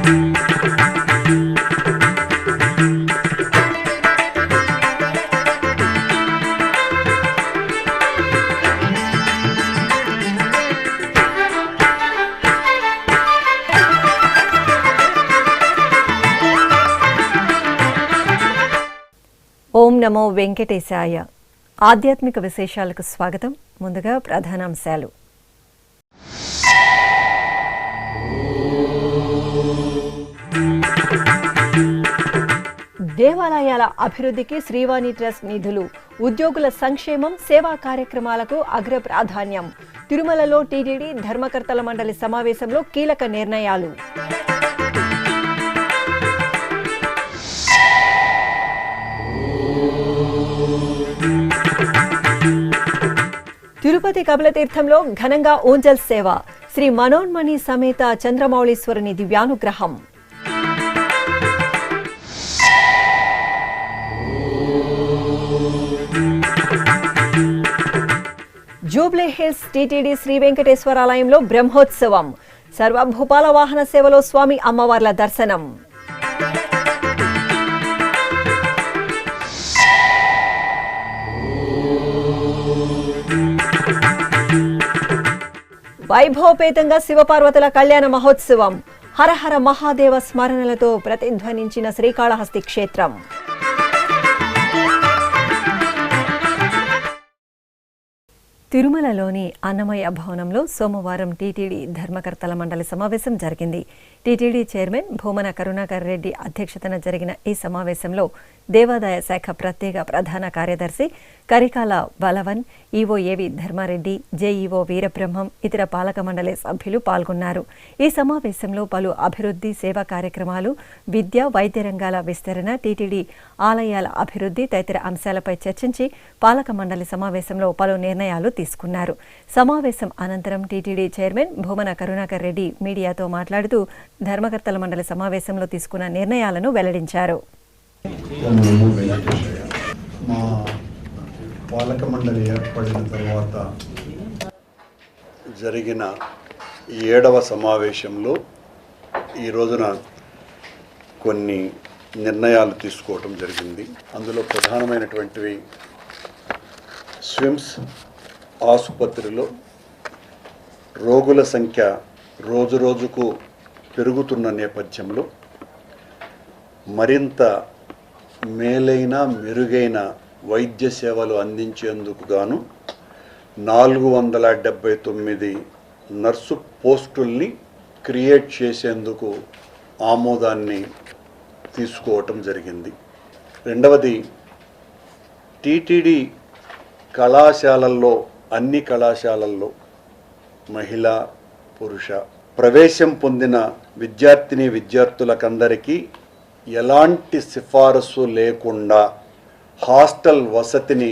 ఓం నమో వెంకటేశాయ. ఆధ్యాత్మిక విశేషాలకు స్వాగతం. ముందుగా ప్రధానాంశాలు. దేవాలయాల అభివృద్ధికి శ్రీవాణి ట్రస్ట్ నిధులు, ఉద్యోగుల సంక్షేమం, సేవా కార్యక్రమాలకు అగ్ర ప్రాధాన్యం. తిరుమలలో టీటీడీ ధర్మకర్తల మండలి సమావేశంలో కీలక నిర్ణయాలు. తిరుపతి కపిలతీర్థంలో ఘనంగా ఊంజల్ సేవ, శ్రీ మనోన్మణి సమేత చంద్రమౌళీశ్వరుని దివ్యానుగ్రహం. జూబ్లీ హిల్స్ టీటీడీ శ్రీ వెంకటేశ్వరాలయంలో బ్రహ్మోత్సవం, సర్వభూపాల వాహన సేవలో స్వామి అమ్మవార్ల దర్శనం. వైభవపేతంగా శివపార్వతుల కళ్యాణ మహోత్సవం, హరహర మహాదేవ స్మరణలతో ప్రతిధ్వనించిన శ్రీకాళహస్తి క్షేత్రం. తిరుమలలోని అన్నమయ్య భవనంలో సోమవారం టీటీడీ ధర్మకర్తల మండలి సమావేశం జరిగింది. టీటీడీ చైర్మన్ భూమన కరుణాకర్ రెడ్డి అధ్యక్షతన జరిగిన ఈ సమావేశంలో దేవాదాయ శాఖ ప్రత్యేక ప్రధాన కార్యదర్శి కరికాల బలవన్, ఈవో ఏవి ధర్మారెడ్డి, జేఈఓ వీరబ్రహ్మం, ఇతర పాలక మండలి సభ్యులు పాల్గొన్నారు. ఈ సమావేశంలో పలు అభివృద్ధి, సేవా కార్యక్రమాలు, విద్య, వైద్య రంగాల విస్తరణ, టీటీడీ ఆలయాల అభివృద్ధి తదితర అంశాలపై చర్చించి పాలక మండలి సమావేశంలో పలు నిర్ణయాలు తీసుకున్నారు. సమావేశం అనంతరం టీటీడీ చైర్మన్ భూమన కరుణాకర్ రెడ్డి మీడియాతో మాట్లాడుతూ ధర్మకర్తల మండలి సమావేశంలో తీసుకున్న నిర్ణయాలను వెల్లడించారు. మా పాలక మండలి ఏర్పడిన తర్వాత జరిగిన 7వ సమావేశంలో ఈ రోజున కొన్ని నిర్ణయాలు తీసుకోవటం జరిగింది. అందులో ప్రధానమైనటువంటివి స్విమ్స్ ఆసుపత్రిలో రోగుల సంఖ్య రోజురోజుకు పెరుగుతున్న నేపథ్యంలో మరింత మేలైన మెరుగైన వైద్య సేవలు అందించేందుకు గాను 479 నర్సు పోస్టుల్ని క్రియేట్ చేసేందుకు ఆమోదాన్ని తీసుకోవటం జరిగింది. రెండవది, టీటీడీ కళాశాలల్లో అన్ని కళాశాలల్లో మహిళా, పురుష ప్రవేశం పొందిన విద్యార్థులకందరికీ ఎలాంటి సిఫారసు లేకుండా హాస్టల్ వసతిని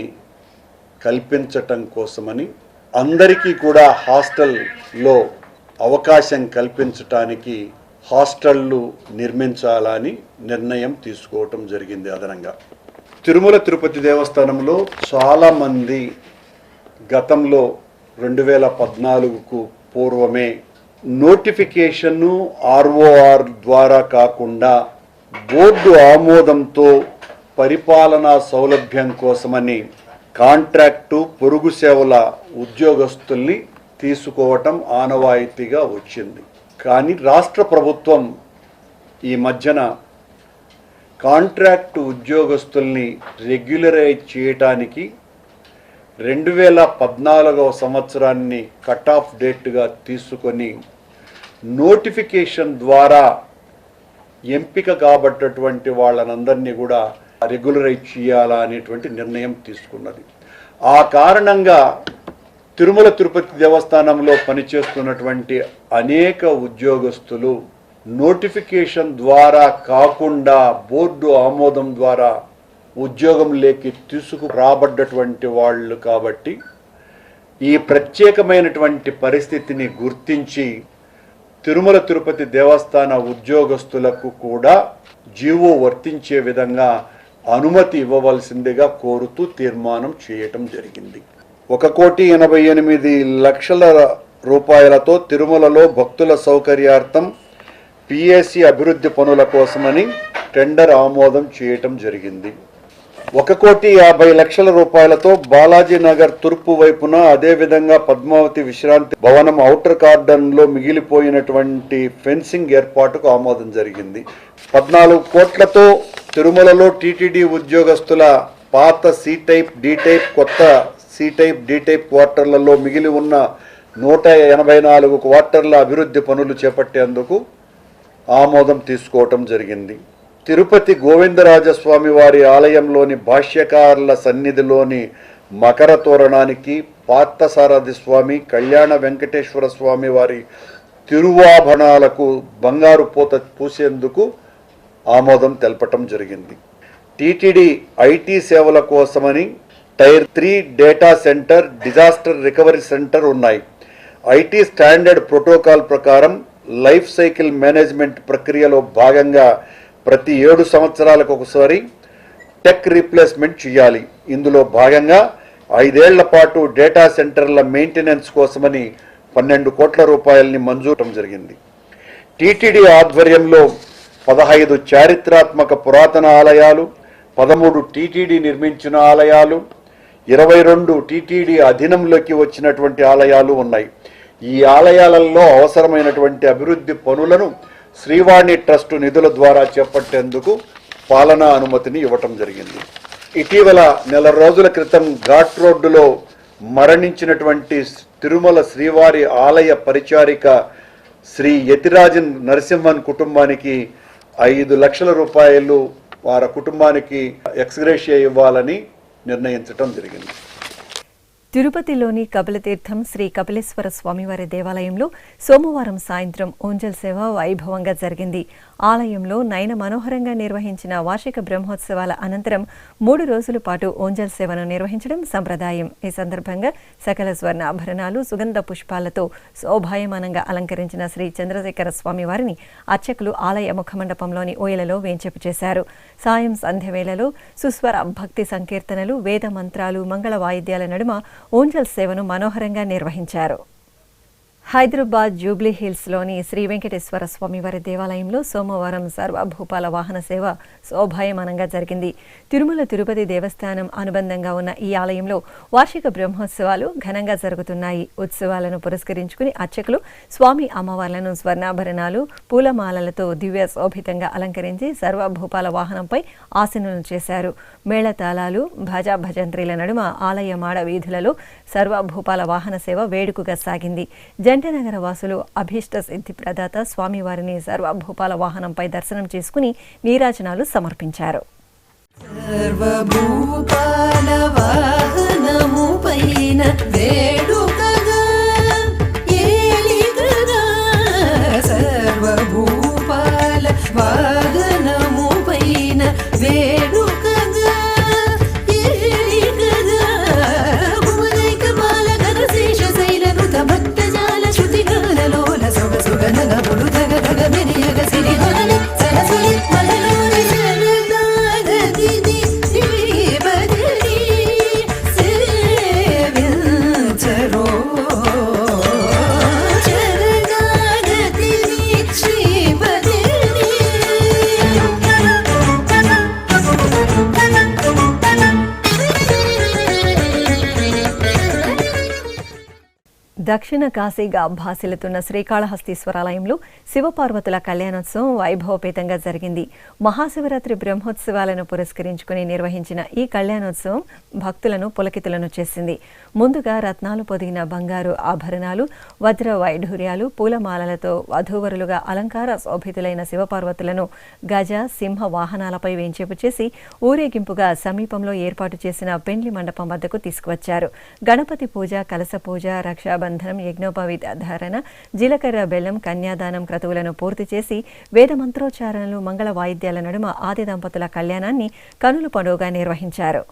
కల్పించటం కోసమని, అందరికీ కూడా హాస్టల్లో అవకాశం కల్పించటానికి హాస్టళ్ళు నిర్మించాలని నిర్ణయం తీసుకోవటం జరిగింది. అదనంగా తిరుమల తిరుపతి దేవస్థానంలో చాలామంది గతంలో 2014కు పూర్వమే నోటిఫికేషను ఆర్ఓఆర్ ద్వారా కాకుండా బోర్డు ఆమోదంతో పరిపాలనా సౌలభ్యం కోసమని కాంట్రాక్టు, పొరుగు సేవల ఉద్యోగస్తుల్ని తీసుకోవటం ఆనవాయితీగా వచ్చింది. కానీ రాష్ట్ర ప్రభుత్వం ఈ మధ్యన కాంట్రాక్టు ఉద్యోగస్తుల్ని రెగ్యులరైజ్ చేయటానికి 2014వ సంవత్సరాన్ని కట్ ఆఫ్ డేట్గా తీసుకొని నోటిఫికేషన్ ద్వారా ఎంపిక కాబట్టటువంటి వాళ్ళనందరినీ కూడా రెగ్యులరైజ్ చేయాలా అనేటువంటి నిర్ణయం తీసుకున్నది. ఆ కారణంగా తిరుమల తిరుపతి దేవస్థానంలో పనిచేస్తున్నటువంటి అనేక ఉద్యోగస్తులు నోటిఫికేషన్ ద్వారా కాకుండా బోర్డు ఆమోదం ద్వారా ఉద్యోగంలోకి తీసుకురాబడ్డటువంటి వాళ్ళు కాబట్టి ఈ ప్రత్యేకమైనటువంటి పరిస్థితిని గుర్తించి తిరుమల తిరుపతి దేవస్థాన ఉద్యోగస్తులకు కూడా జీవో వర్తించే విధంగా అనుమతి ఇవ్వవలసిందిగా కోరుతూ తీర్మానం చేయటం జరిగింది. 1,88,00,000 రూపాయలతో తిరుమలలో భక్తుల సౌకర్యార్థం పిఎసి అభివృద్ధి పనుల కోసమని టెండర్ ఆమోదం చేయటం జరిగింది. 1,50,00,000 రూపాయలతో బాలాజీ నగర్ తూర్పు వైపున, అదేవిధంగా పద్మావతి విశ్రాంతి భవనం ఔటర్ కార్డన్లో మిగిలిపోయినటువంటి ఫెన్సింగ్ ఏర్పాటుకు ఆమోదం జరిగింది. 14 కోట్లతో తిరుమలలో టీటీడీ ఉద్యోగస్తుల పాత సి టైప్, డి టైప్, కొత్త సి టైప్, డి టైప్ క్వార్టర్లలో మిగిలి ఉన్న 184 క్వార్టర్ల అభివృద్ధి పనులు చేపట్టేందుకు ఆమోదం తీసుకోవటం జరిగింది. తిరుపతి గోవిందరాజస్వామి వారి ఆలయంలోని భాష్యకారుల సన్నిధిలోని మకర తోరణానికి, పార్థసారథి స్వామి, కళ్యాణ వెంకటేశ్వర స్వామి వారి తిరువాభరణాలకు బంగారు పూత పూసేందుకు ఆమోదం తెలపటం జరిగింది. టీటీడీ ఐటీ సేవల కోసమని tier 3 data centre, disaster recovery centre ఉన్నాయి. ఐటీ స్టాండర్డ్ ప్రోటోకాల్ ప్రకారం లైఫ్ సైకిల్ మేనేజ్మెంట్ ప్రక్రియలో భాగంగా ప్రతి 7 సంవత్సరాలకు ఒకసారి టెక్ రీప్లేస్మెంట్ చేయాలి. ఇందులో భాగంగా 5 ఏళ్ల పాటు డేటా సెంటర్ల మెయింటెనెన్స్ కోసమని 12 కోట్ల రూపాయలని మంజూరు జరిగింది. టీటీడీ ఆధ్వర్యంలో 15 చారిత్రాత్మక పురాతన ఆలయాలు, 13 టీటీడీ నిర్మించిన ఆలయాలు, 22 టీటీడీ అధీనంలోకి వచ్చినటువంటి ఆలయాలు ఉన్నాయి. ఈ ఆలయాలలో అవసరమైనటువంటి అభివృద్ధి పనులను శ్రీవాణి ట్రస్టు నిధుల ద్వారా చేపట్టేందుకు పాలనా అనుమతిని ఇవ్వటం జరిగింది. ఇటీవల నెల రోజుల క్రితం ఘాట్ రోడ్డులో మరణించినటువంటి తిరుమల శ్రీవారి ఆలయ పరిచారిక శ్రీ యతిరాజన్ నరసింహన్ కుటుంబానికి 5 లక్షల రూపాయలు వారి కుటుంబానికి ఎక్స్గ్రేషియా ఇవ్వాలని నిర్ణయించటం జరిగింది. తిరుపతిలోని కపిలతీర్థం శ్రీ కపిలేశ్వర స్వామివారి దేవాలయంలో సోమవారం సాయంత్రం ఓంజల్ సేవ వైభవంగా జరిగింది. ఆలయంలో నయన మనోహరంగా నిర్వహించిన వార్షిక బ్రహ్మోత్సవాల అనంతరం 3 రోజుల పాటు ఓంజల్ సేవను నిర్వహించడం సంప్రదాయం. ఈ సందర్భంగా సకల స్వర్ణ ఆభరణాలు, సుగంధ పుష్పాలతో శోభాయమానంగా అలంకరించిన శ్రీ చంద్రశేఖర స్వామివారిని అర్చకులు ఆలయ ముఖమండపంలోని ఓయలలో వేంచేపు చేశారు. సాయం సంధ్య వేళలో సుస్వర భక్తి సంకీర్తనలు, వేద మంత్రాలు, మంగళ వాయిద్యాల నడుమ ఓంజల్ సేవను మనోహరంగా నిర్వహించారు. హైదరాబాద్ జూబ్లీ హిల్స్లోని శ్రీ వెంకటేశ్వర స్వామివారి దేవాలయంలో సోమవారం సర్వభూపాల వాహన సేవ శోభాయమానంగా జరిగింది. తిరుమల తిరుపతి దేవస్థానం అనుబంధంగా ఉన్న ఈ ఆలయంలో వార్షిక బ్రహ్మోత్సవాలు ఘనంగా జరుగుతున్నాయి. ఉత్సవాలను పురస్కరించుకుని అర్చకులు స్వామి అమ్మవార్లను స్వర్ణాభరణాలు, పూలమాలలతో దివ్య శోభితంగా అలంకరించి సర్వభూపాల వాహనంపై ఆసీనులను చేశారు. మేళతాళాలు, భజా భజంత్రీల నడుమ ఆలయ మాడ వీధులలో సర్వభూపాల వాహన సేవ వేడుకగా సాగింది. జంటనగర వాసులు అభీష్ట సిద్ధి ప్రదాత స్వామివారిని సర్వభూపాల వాహనంపై దర్శనం చేసుకుని నీరాజనాలు సమర్పించారు. దక్షిణ కాశీగా భాసిల్లుతున్న శ్రీకాళహస్తీశ్వరాలయంలో శివపార్వతుల కళ్యాణోత్సవం వైభవపేతంగా జరిగింది. మహాశివరాత్రి బ్రహ్మోత్సవాలను పురస్కరించుకుని నిర్వహించిన ఈ కళ్యాణోత్సవం భక్తులను పులకితులను చేసింది. ముందుగా రత్నాలు పొదిగిన బంగారు ఆభరణాలు, వజ్ర వైఢూర్యాలు, పూలమాలలతో వధూవరులుగా అలంకార శోభితులైన శివపార్వతులను గజ, సింహ వాహనాలపై వేంచేపు చేసి ఊరేగింపుగా సమీపంలో ఏర్పాటు చేసిన పెండ్లి మండపం వద్దకు తీసుకువచ్చారు. గణపతి పూజ, కలశ పూజ, రక్షాబంధనం, యజ్ఞోపవీత ధారణ, జీలకర్ర బెల్లం, కన్యాదానం క్రతువులను పూర్తి చేసి వేద మంత్రోచ్చారణలు, మంగళ వాయిద్యాల నడుమ ఆది దంపతుల కళ్యాణాన్ని కనుల పండుగగా నిర్వహించారు.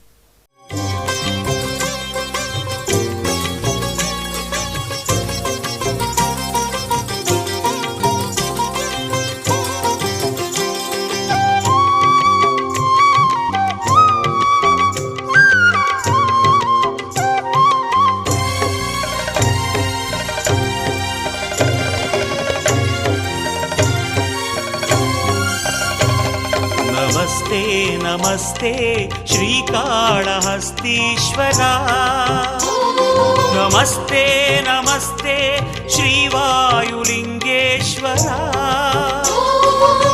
నమస్తే నమస్తే శ్రీకాళహస్తీశ్వరా నమస్తే నమస్తే శ్రీవాయులింగేశ్వరా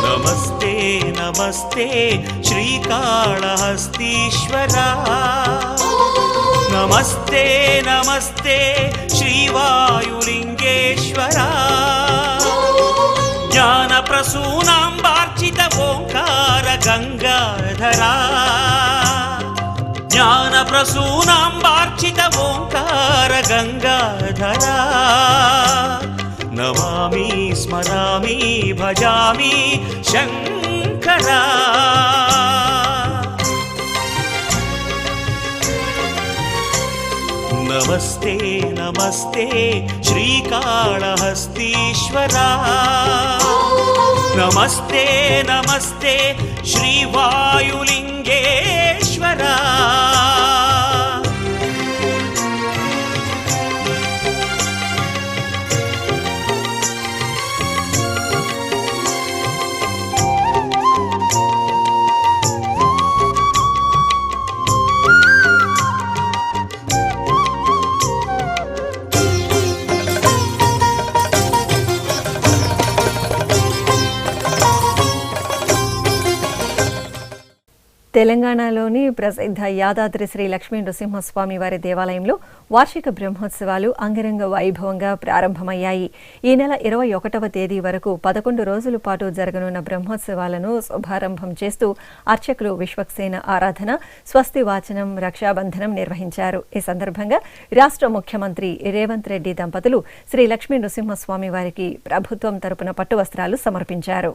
నమస్తే నమస్తే శ్రీకాళహస్తీశ్వరా నమస్తే నమస్తే శ్రీవాయులింగేశ్వరా జ్ఞాన ప్రసూనాంబార్చిత ఓంకార గంగాధరా జ్ఞాన ప్రసూనాంబార్చిత ఓంకార గంగాధరా నమామి స్మరామి భజామి శంకరా నమస్తే నమస్తే శ్రీకాళహస్తీశ్వరా నమస్తే నమస్తే శ్రీవాయులింగేశ్వరా తెలంగాణలోని ప్రసిద్ధ యాదాద్రి శ్రీ లక్ష్మీ నృసింహస్వామి వారి దేవాలయంలో వార్షిక బ్రహ్మోత్సవాలు అంగరంగ వైభవంగా ప్రారంభమయ్యాయి. ఈ నెల 21వ తేదీ వరకు 11 రోజుల పాటు జరగనున్న బ్రహ్మోత్సవాలను శుభారంభం చేస్తూ అర్చకులు విశ్వక్సేన ఆరాధన, స్వస్తి వాచనం, రక్షాబంధనం నిర్వహించారు. ఈ సందర్భంగా రాష్ట్ర ముఖ్యమంత్రి రేవంత్ రెడ్డి దంపతులు శ్రీ లక్ష్మీ నృసింహస్వామి వారికి ప్రభుత్వం తరపున పట్టు వస్త్రాలు సమర్పించారు.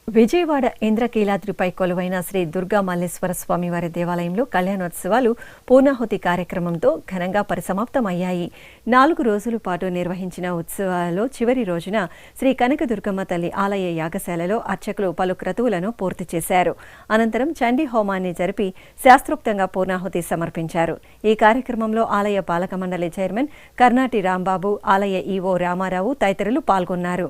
విజయవాడ ఇంద్రకీలాద్రిపై కొలువైన శ్రీ దుర్గా మల్లేశ్వర స్వామి వారి దేవాలయంలో కళ్యాణోత్సవాలు పూర్ణాహుతి కార్యక్రమంతో ఘనంగా పరిసమాప్తమయ్యాయి. 4 రోజుల పాటు నిర్వహించిన ఉత్సవాలలో చివరి రోజున శ్రీ కనకదుర్గమ్మ తల్లి ఆలయ యాగశాలలో అర్చకులు పలు క్రతువులను పూర్తి చేశారు. అనంతరం చండీ హోమాన్ని జరిపి శాస్త్రోక్తంగా పూర్ణాహుతి సమర్పించారు. ఈ కార్యక్రమంలో ఆలయ పాలక మండలి చైర్మన్ కర్నాటి రాంబాబు, ఆలయ ఈవో రామారావు తదితరులు పాల్గొన్నారు.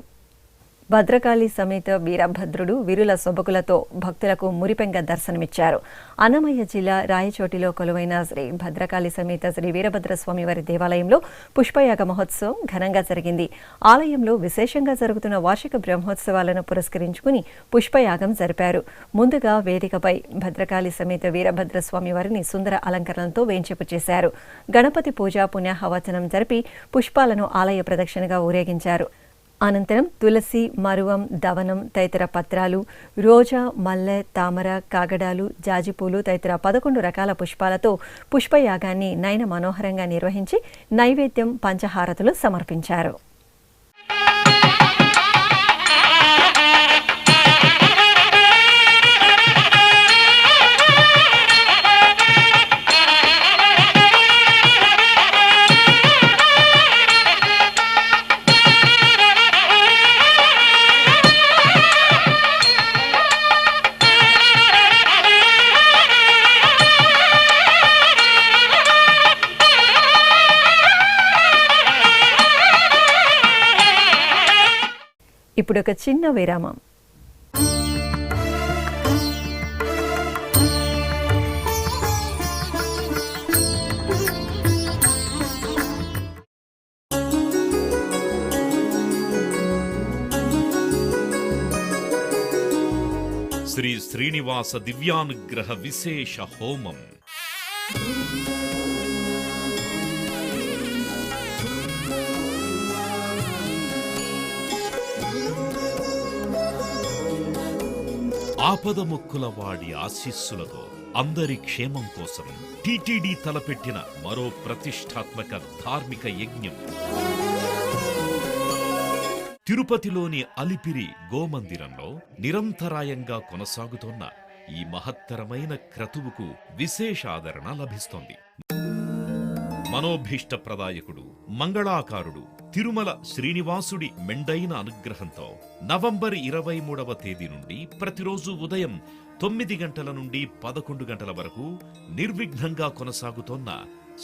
భద్రకాళి సమేత వీరభద్రుడు విరుల సొబకులతో భక్తులకు మురిపెంగ దర్శనమిచ్చారు. అన్నమయ్య జిల్లా రాయచోటిలో కొలువైన శ్రీ భద్రకాళి సమేత శ్రీ వీరభద్రస్వామి వారి దేవాలయంలో పుష్పయాగ మహోత్సవం ఘనంగా జరిగింది. ఆలయంలో విశేషంగా జరుగుతున్న వార్షిక బ్రహ్మోత్సవాలను పురస్కరించుకుని పుష్పయాగం జరిపారు. ముందుగా వేదికపై భద్రకాళి సమేత వీరభద్రస్వామి వారిని సుందర అలంకరణలతో వేంచేపు చేశారు. గణపతి పూజ, పుణ్యాహవచనం జరిపి పుష్పాలను ఆలయ ప్రదక్షిణగా ఊరేగించారు. అనంతరం తులసి, మరువం, దవనం తదితర పత్రాలు, రోజా, మల్లె, తామర, కాగడాలు, జాజిపూలు తదితర 11 రకాల పుష్పాలతో పుష్పయాగాన్ని నయన మనోహరంగా నిర్వహించి నైవేద్యం, పంచహారతులు సమర్పించారు. ఇప్పుడు ఒక చిన్న విరామం. శ్రీ శ్రీనివాస దివ్యానుగ్రహ విశేష హోమం. ఆపదముక్కుల వాడి ఆశీస్సులతో అందరి క్షేమం కోసం టీటీడీ తలపెట్టిన మరో ప్రతిష్టాత్మక ధార్మిక యజ్ఞం. తిరుపతిలోని అలిపిరి గోమందిరంలో నిరంతరాయంగా కొనసాగుతోన్న ఈ మహత్తరమైన క్రతువుకు విశేష ఆదరణ లభిస్తోంది. మనోభీష్ట ప్రదాయకుడు, మంగళాకారుడు తిరుమల శ్రీనివాసుడి మెండైన అనుగ్రహంతో నవంబర్ 23వ తేదీ నుండి ప్రతిరోజు ఉదయం 9 గంటల నుండి 11 గంటల వరకు నిర్విఘ్నంగా కొనసాగుతోన్న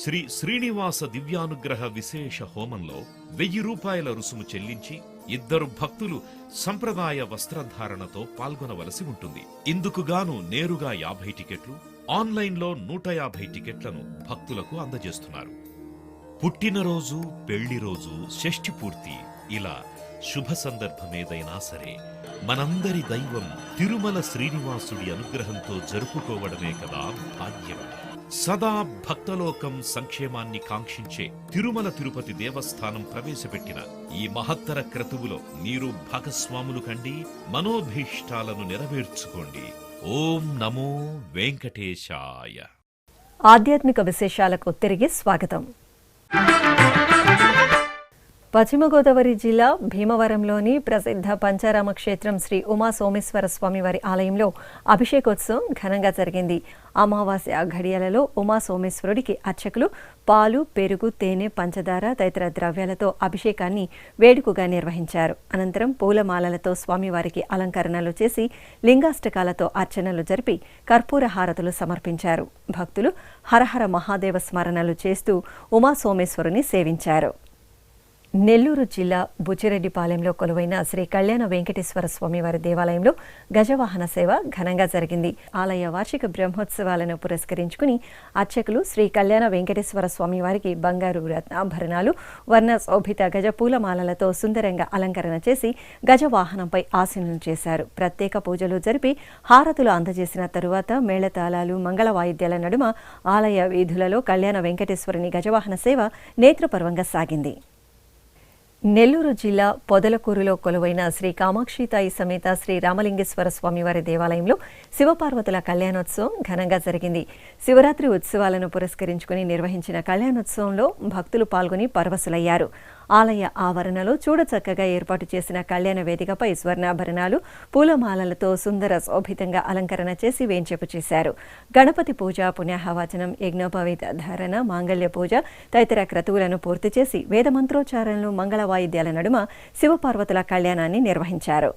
శ్రీ శ్రీనివాస దివ్యానుగ్రహ విశేష హోమంలో 1000 రూపాయల రుసుము చెల్లించి 2 భక్తులు సంప్రదాయ వస్త్రధారణతో పాల్గొనవలసి ఉంటుంది. ఇందుకుగాను నేరుగా 50 టికెట్లు, ఆన్లైన్లో 150 టికెట్లను భక్తులకు అందజేస్తున్నారు. పుట్టినరోజు, పెళ్లిరోజు, షష్ఠి పూర్తి ఇలా శుభ సందర్భమేదైనా సరే మనందరి దైవం తిరుమల శ్రీనివాసుడి అనుగ్రహంతో జరుపుకోవడమే కదా భాగ్యం. సదా భక్తలోకం సంక్షేమాన్ని కాంక్షించే తిరుమల తిరుపతి దేవస్థానం ప్రవేశపెట్టిన ఈ మహత్తర క్రతువులో మీరు భాగస్వాములు కండి, మనోభీష్టాలను నెరవేర్చుకోండి. ఓం నమో వెంకటేశాయ. ఆధ్యాత్మిక విశేషాలకు తిరిగి స్వాగతం. పశ్చిమ గోదావరి జిల్లా భీమవరంలోని ప్రసిద్ధ పంచారామ క్షేత్రం శ్రీ ఉమా సోమేశ్వర స్వామివారి ఆలయంలో అభిషేకోత్సవం ఘనంగా జరిగింది. అమావాస్య ఘడియలలో ఉమా సోమేశ్వరుడికి అర్చకులు పాలు, పెరుగు, తేనె, పంచదార తదితర ద్రవ్యాలతో అభిషేకాన్ని వేడుకగా నిర్వహించారు. అనంతరం పూలమాలలతో స్వామివారికి అలంకరణలు చేసి లింగాష్టకాలతో అర్చనలు జరిపి కర్పూర హారతులు సమర్పించారు. భక్తులు హరహర మహాదేవ స్మరణలు చేస్తూ ఉమా సోమేశ్వరుని సేవించారు. నెల్లూరు జిల్లా బుచ్చిరెడ్డిపాలెంలో కొలువైన శ్రీ కళ్యాణ వెంకటేశ్వర స్వామివారి దేవాలయంలో గజవాహన సేవ ఘనంగా జరిగింది. ఆలయ వార్షిక బ్రహ్మోత్సవాలను పురస్కరించుకుని అర్చకులు శ్రీ కళ్యాణ వెంకటేశ్వర స్వామివారికి బంగారు రత్నాభరణాలు, వర్ణ శోభిత గజ పూలమాలలతో సుందరంగా అలంకరణ చేసి గజవాహనంపై ఆసీనులు చేశారు. ప్రత్యేక పూజలు జరిపి హారతులు అందజేసిన తరువాత మేళతాళాలు, మంగళ వాయిద్యాల నడుమ ఆలయ వీధులలో కళ్యాణ వెంకటేశ్వరుని గజవాహన సేవ నేత్రపర్వంగా సాగింది. నెల్లూరు జిల్లా పొదలకూరులో కొలువైన శ్రీ కామాక్షితాయి సమేత శ్రీ రామలింగేశ్వర స్వామివారి దేవాలయంలో శివపార్వతుల కళ్యాణోత్సవం ఘనంగా జరిగింది. శివరాత్రి ఉత్సవాలను పురస్కరించుకుని నిర్వహించిన కళ్యాణోత్సవంలో భక్తులు పాల్గొని పరవశులయ్యారు. ఆలయ ఆవరణలో చూడచక్కగా ఏర్పాటు చేసిన కళ్యాణ వేదికపై స్వర్ణాభరణాలు, పూలమాలలతో సుందర శోభితంగా అలంకరణ చేసి వేంచేపు చేశారు. గణపతి పూజ, పుణ్యాహవాచనం, యజ్ఞోపవీత ధారణ, మాంగళ్య పూజ తదితర క్రతువులను పూర్తి చేసి వేదమంత్రోచ్చారణలు, మంగళ వాయిద్యాల నడుమ శివపార్వతుల కళ్యాణాన్ని నిర్వహించారు.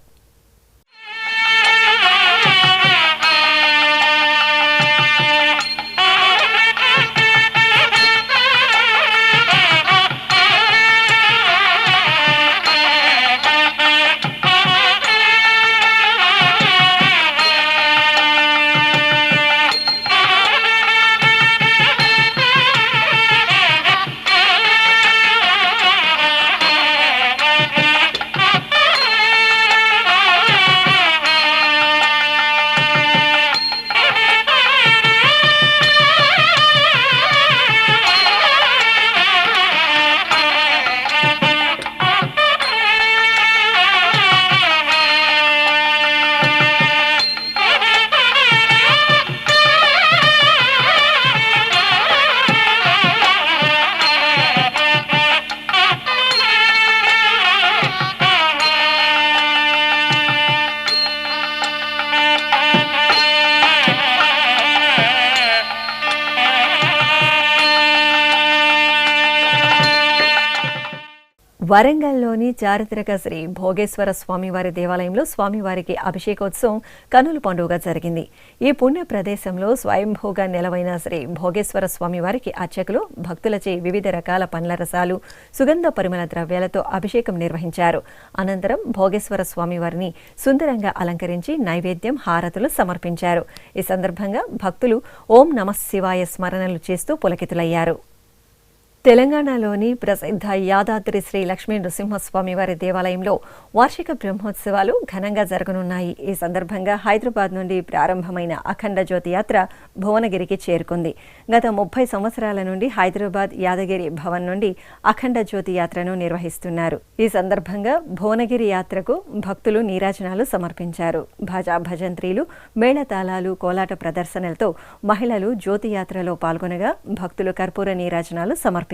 వరంగల్లోని చారిత్రక శ్రీ భోగేశ్వర స్వామివారి దేవాలయంలో స్వామివారికి అభిషేకోత్సవం కనుల పండుగగా జరిగింది. ఈ పుణ్య ప్రదేశంలో స్వయంభూగా నెలవైన శ్రీ భోగేశ్వర స్వామివారికి అర్చకులు భక్తులచే వివిధ రకాల పండ్ల రసాలు, సుగంధ పరిమళ ద్రవ్యాలతో అభిషేకం నిర్వహించారు. అనంతరం భోగేశ్వర స్వామివారిని సుందరంగా అలంకరించి నైవేద్యం, హారతులు సమర్పించారు. ఈ సందర్భంగా భక్తులు ఓం నమః శివాయ స్మరణలు చేస్తూ పులకితులయ్యారు. తెలంగాణలోని ప్రసిద్ధ యాదాద్రి శ్రీ లక్ష్మీ నృసింహస్వామి వారి దేవాలయంలో వార్షిక బ్రహ్మోత్సవాలు ఘనంగా జరగనున్నాయి. ఈ సందర్భంగా హైదరాబాద్ నుండి ప్రారంభమైన అఖండ జ్యోతి యాత్ర భువనగిరికి చేరుకుంది. గత 30 సంవత్సరాల నుండి హైదరాబాద్ యాదగిరి భవన్ నుండి అఖండ జ్యోతి యాత్రను నిర్వహిస్తున్నారు. ఈ సందర్భంగా భువనగిరి యాత్రకు భక్తులు నీరాజనాలు సమర్పించారు. భాజా భజంత్రీలు, మేళతాళాలు, కోలాట ప్రదర్శనలతో మహిళలు జ్యోతి యాత్రలో పాల్గొనగా భక్తులు కర్పూర నీరాజనాలు సమర్పించారు.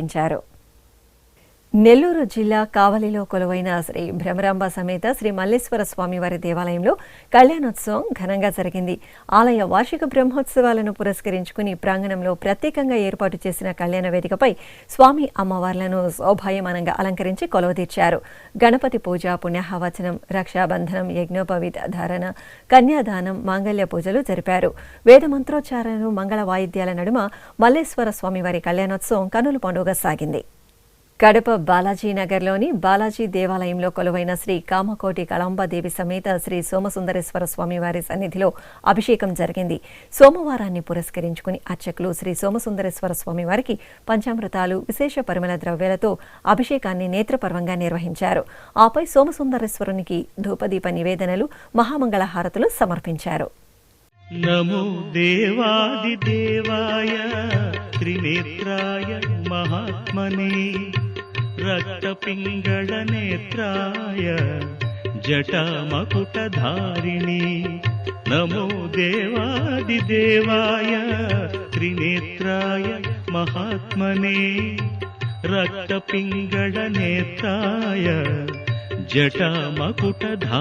నెల్లూరు జిల్లా కావలిలో కొలువైన శ్రీ భ్రమరాంబ సమేత శ్రీ మల్లేశ్వర స్వామివారి దేవాలయంలో కళ్యాణోత్సవం ఘనంగా జరిగింది. ఆలయ వార్షిక బ్రహ్మోత్సవాలను పురస్కరించుకుని ప్రాంగణంలో ప్రత్యేకంగా ఏర్పాటు చేసిన కళ్యాణ వేదికపై స్వామి అమ్మవార్లను శోభాయమానంగా అలంకరించి కొలువుదీర్చారు. గణపతి పూజ, పుణ్యాహవచనం, రక్షాబంధనం, యజ్ఞోపవీత ధారణ, కన్యాదానం, మాంగళ్య పూజలు జరిపారు. వేద మంత్రోచ్చారణలు, మంగళ వాయిద్యాల నడుమ మల్లేశ్వర స్వామివారి కళ్యాణోత్సవం కన్నుల పండుగ సాగింది. కడప బాలాజీ నగర్లోని బాలాజీ దేవాలయంలో కొలువైన శ్రీ కామకోటి కళాంబాదేవి సమేత శ్రీ సోమసుందరేశ్వర స్వామివారి సన్నిధిలో అభిషేకం జరిగింది. సోమవారాన్ని పురస్కరించుకుని అర్చకులు శ్రీ సోమసుందరేశ్వర స్వామివారికి పంచామృతాలు, విశేష పరిమళ ద్రవ్యాలతో అభిషేకాన్ని నేత్రపర్వంగా నిర్వహించారు. ఆపై సోమసుందరేశ్వరునికి ధూపదీప నివేదనలు, మహామంగళ హారతులు సమర్పించారు. నమో దేవాది దేవాయ త్రినేత్రాయ మహాత్మనే రక్తపింగళ నేత్రాయ జటామకుటధారిణి. నమో దేవాది దేవాయ త్రినేత్రాయ మహాత్మనే రక్తపింగళ నేత్రాయ జటామకుటధారిణి.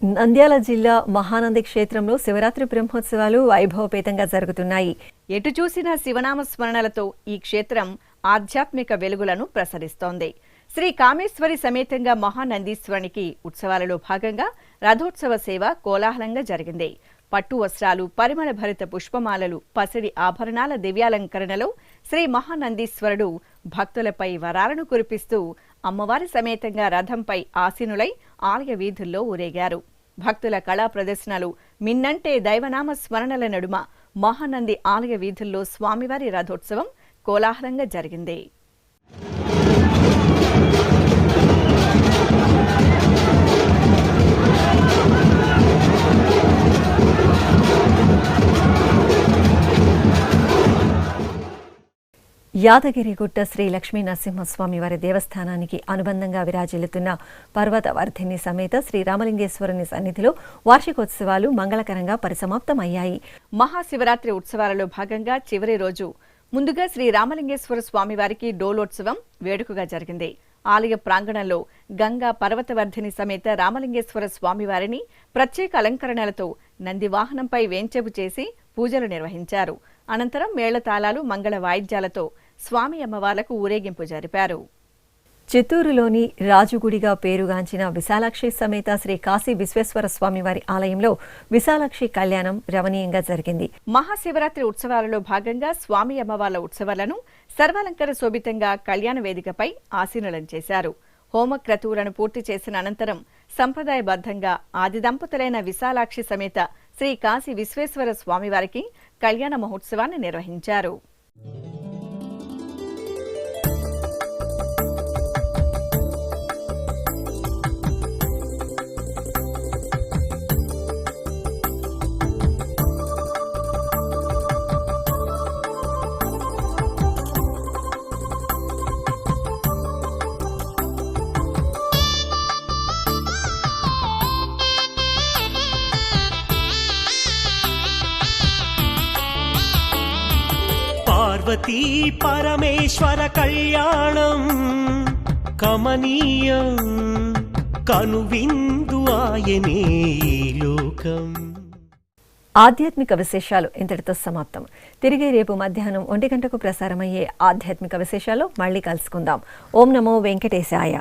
నంద్యాల జిల్లా మహానంది క్షేత్రంలో శివరాత్రి బ్రహ్మోత్సవాలు వైభవపేతంగా జరుగుతున్నాయి. ఎటు చూసినా శివనామ స్మరణలతో ఈ క్షేత్రం ఆధ్యాత్మిక వెలుగులను ప్రసరిస్తోంది. శ్రీ కామేశ్వరి సమేతంగా మహానందీశ్వరునికి ఉత్సవాలలో భాగంగా రథోత్సవ సేవ కోలాహలంగా జరిగింది. పట్టు వస్త్రాలు, పరిమళ భరిత పుష్పమాలలు, పసిడి ఆభరణాల దివ్యాలంకరణలో శ్రీ మహానందీశ్వరుడు భక్తులపై వరాలను కురిపిస్తూ అమ్మవారి సమేతంగా రథంపై ఆసీనులై ఆలయ వీధుల్లో ఊరేగారు. భక్తుల కళా ప్రదర్శనలు, మిన్నంటే దైవనామ స్మరణల నడుమ మహానంది ఆలయ వీధుల్లో స్వామివారి రథోత్సవం కోలాహలంగా జరిగింది. యాదగిరిగుట్ట శ్రీ లక్ష్మీ నరసింహస్వామి వారి దేవస్థానానికి అనుబంధంగా విరాజిల్లుతున్న పర్వతవర్ధిని సమేత శ్రీ రామలింగేశ్వరుని సన్నిధిలో వార్షికోత్సవాలు మంగళకరంగా పరిసమాప్తమయ్యాయి. మహాశివరాత్రి ఉత్సవాలలో భాగంగా చివరి రోజు ముందుగా శ్రీ రామలింగేశ్వర స్వామివారికి డోలోత్సవం వేడుకగా జరిగింది. ఆలయ ప్రాంగణంలో గంగా పర్వతవర్ధిని సమేత రామలింగేశ్వర స్వామివారిని ప్రత్యేక అలంకరణలతో నంది వాహనంపై వేంచేపు చేసి పూజలు నిర్వహించారు. అనంతరం మేళతాళాలు, మంగళ వాయిద్యాలతో స్వామి అమ్మవార్లకు ఊరేగింపు జరిపారు. చిత్తూరులోని రాజుగుడిగా పేరుగాంచిన విశాలాక్షి సమేత శ్రీ కాశీ విశ్వేశ్వర స్వామివారి ఆలయంలో విశాలాక్షి కళ్యాణం రమణీయంగా జరిగింది. మహాశివరాత్రి ఉత్సవాలలో భాగంగా స్వామి అమ్మవార్ల ఉత్సవాలను సర్వాలంకర శోభితంగా కళ్యాణ వేదికపై ఆసీనులను చేశారు. హోమక్రతువులను పూర్తి చేసిన అనంతరం సంప్రదాయబద్ధంగా ఆది దంపతులైన విశాలాక్షి సమేత శ్రీ కాశీ విశ్వేశ్వర స్వామివారికి కళ్యాణ మహోత్సవాన్ని నిర్వహించారు. పార్వతీ పరమేశ్వర కళ్యాణం కమనీయం కనువిందు ఆయనే లోకం. ఆధ్యాత్మిక విశేషాలు ఇంతటితో సమాప్తం. తిరిగి రేపు మధ్యాహ్నం 1 గంటకు ప్రసారమయ్యే ఆధ్యాత్మిక విశేషాలు మళ్ళీ కలుసుకుందాం. ఓం నమో వెంకటేశాయ.